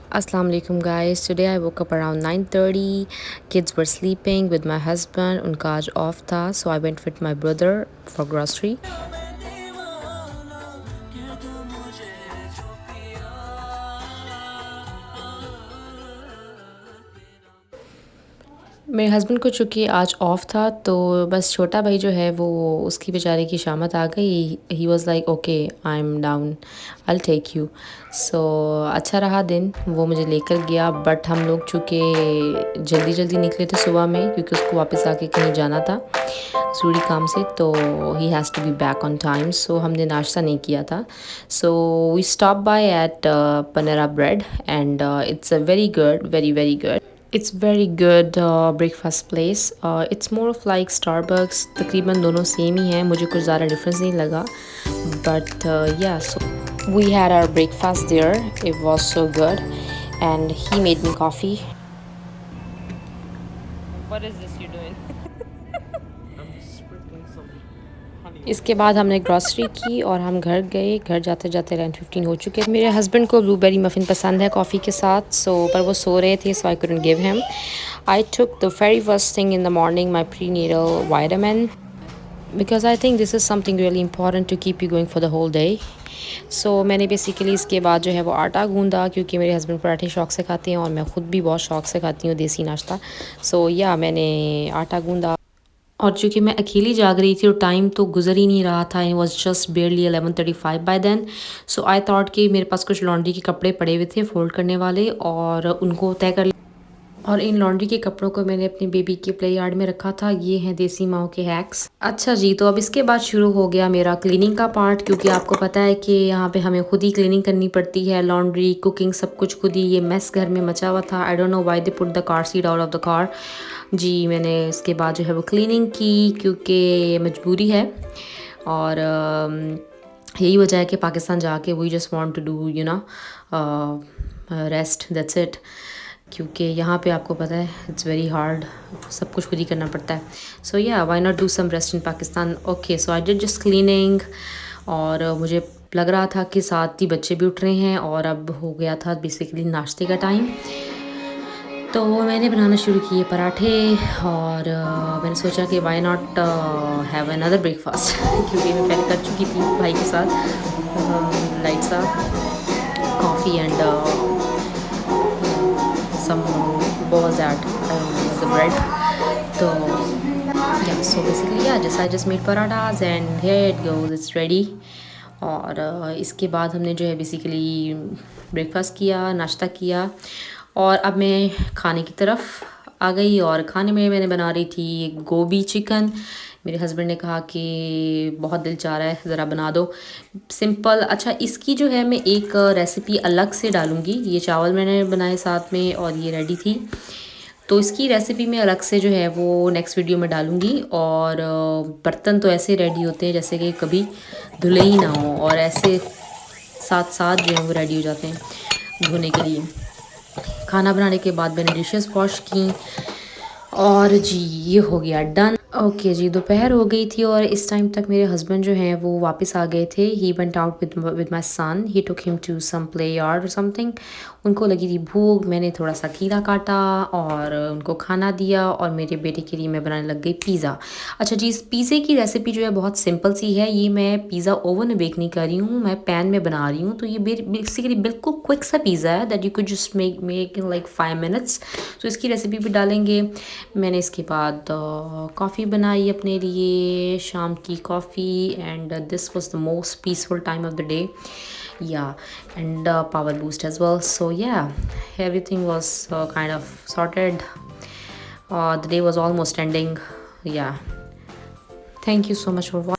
Assalamu alaikum guys. Today I woke up around 9:30. Kids were sleeping with my husband. उनका आज off था, so I went with my brother for grocery. मेरे husband को चूँकि आज of था तो बस छोटा भाई जो है वो उसकी बेचारे की शामत आ गई. He was like okay I am down, I will take you. So अच्छा रहा दिन, वो मुझे लेकर गया. बट हम लोग चूँकि जल्दी जल्दी निकले थे सुबह में क्योंकि उसको वापस आके कहीं जाना था ज़रूरी काम से, तो he has to be back on time. So हमने नाश्ता नहीं किया था. So we stop by at Panera Bread and it's a very good, very very good. It's very good breakfast place. It's more of like Starbucks. तकरीबन दोनों same ही हैं, मुझे कुछ ज़्यादा डिफरेंस नहीं लगा. But yeah, so we had our breakfast there. It was so good, and he made me coffee. What is this you're doing? इसके बाद हमने ग्रॉसरी की और हम घर गए. घर जाते जाते 11:15 हो चुके. मेरे हस्बैंड को ब्लूबेरी मफ़िन पसंद है कॉफ़ी के साथ, सो पर वो सो रहे थे, so I couldn't give him. I took the very first thing in the morning my prenatal vitamin because I think this is something really important to keep you going for the whole day. So मैंने basically इसके बाद जो है वो आटा गूंदा क्योंकि मेरे husband पराठे शौक से खाते हैं और मैं ख़ुद भी बहुत शौक से खाती हूँ देसी नाश्ता. सो या मैंने आटा गूंदा और चूँकि मैं अकेली जाग रही थी और टाइम तो गुजर ही नहीं रहा था. It was just barely 11:35 by then. So I thought कि मेरे पास कुछ लॉन्ड्री के कपड़े पड़े हुए थे फोल्ड करने वाले और उनको तय कर. और इन लॉन्ड्री के कपड़ों को मैंने अपनी बेबी के प्ले यार्ड में रखा था. ये हैं देसी माओ के हैक्स. अच्छा जी, तो अब इसके बाद शुरू हो गया मेरा क्लीनिंग का पार्ट क्योंकि आपको पता है कि यहाँ पे हमें खुद ही क्लीनिंग करनी पड़ती है. लॉन्ड्री, कुकिंग, सब कुछ खुद ही. ये मेस घर में मचा हुआ था. I don't know why they put the car seat out of the car. जी, मैंने इसके बाद जो है वो क्लीनिंग की क्योंकि मजबूरी है. और यही वजह है कि पाकिस्तान जाके we just want to do you know rest, that's it. क्योंकि यहाँ पे आपको पता है इट्स वेरी हार्ड, सब कुछ खुद ही करना पड़ता है. So yeah why not do some rest in Pakistan. Okay, so I did just cleaning. और मुझे लग रहा था कि साथ ही बच्चे भी उठ रहे हैं और अब हो गया था बेसिकली नाश्ते का टाइम. तो मैंने बनाना शुरू किए पराठे और मैंने सोचा कि why not have another breakfast क्योंकि मैं पहले कर चुकी थी भाई के साथ लाइट सा coffee and some balls at the bread. So yeah, so basically yeah, I just made parathas and here it goes, it's ready. और इसके बाद हमने जो है बेसिकली ब्रेकफास्ट किया, नाश्ता किया और अब मैं खाने की तरफ आ गई. और खाने में मैंने बना रही थी गोभी चिकन. मेरे हस्बैंड ने कहा कि बहुत दिल चाह रहा है, ज़रा बना दो सिंपल. अच्छा, इसकी जो है मैं एक रेसिपी अलग से डालूँगी. ये चावल मैंने बनाए साथ में और ये रेडी थी, तो इसकी रेसिपी मैं अलग से जो है वो नेक्स्ट वीडियो में डालूँगी. और बर्तन तो ऐसे रेडी होते हैं जैसे कि कभी धुले ही ना हो और ऐसे साथ साथ जो है वो रेडी हो जाते हैं धोने के लिए. खाना बनाने के बाद मैंने डिशेस वॉश की और जी ये हो गया डन. ओके जी, दोपहर हो गई थी और इस टाइम तक मेरे हस्बैंड जो हैं वो वापस आ गए थे. He went out with my son. He took him to some play yard और समथिंग. उनको लगी थी भूख, मैंने थोड़ा सा खीरा काटा और उनको खाना दिया और मेरे बेटे के लिए मैं बनाने लग गई पिज़्ज़ा. अच्छा जी, इस पिज़्ज़े की रेसिपी जो है बहुत सिंपल सी है. ये मैं पिज़्ज़ा ओवन में बेक नहीं कर रही हूँ, मैं पैन में बना रही हूँ. तो ये बेसिकली बिल्कुल क्विक सा पिज़्ज़ा है that you could just make in like 5 minutes. तो इसकी रेसिपी भी डालेंगे. मैंने इसके बाद कॉफ़ी बनाई अपने लिए, शाम की coffee. And this was the most peaceful time of the day. Yeah, and power boost as well. So yeah, everything was kind of sorted. The day was almost ending. Yeah, thank you so much for watching.